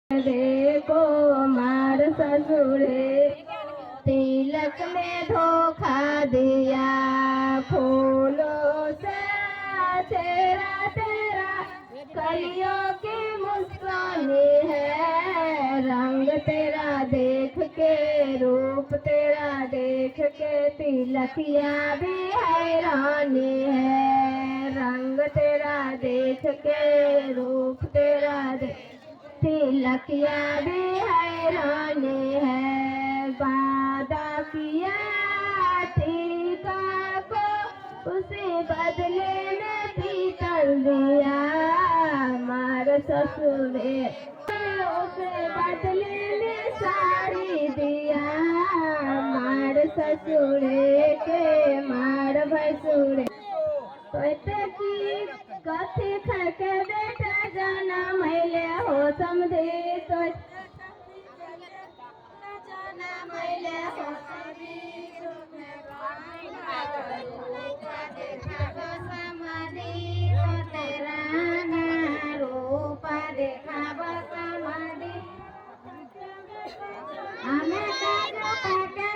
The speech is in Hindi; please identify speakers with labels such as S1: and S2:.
S1: देखो मार ससुरे तिलक में धोखा दिया, फूलों से चेहरा तेरा कलियों की मुस्कानी है। रंग तेरा देख के रूप तेरा देख के तिलकिया भी हैरानी है। रंग तेरा देख के रूप तेरा देख तिलकिया भी हैरानी है। वादा किया टीका को उसे बदले में पीतल दिया, मार ससुरे उसे बदले में साड़ी दिया। मार ससुरे के मार भसुरे की कथी थके बेटा जाना मैले हो समझे तो जाना मैले हो समाधि तो तेरा रूपा देखा समाधि हमें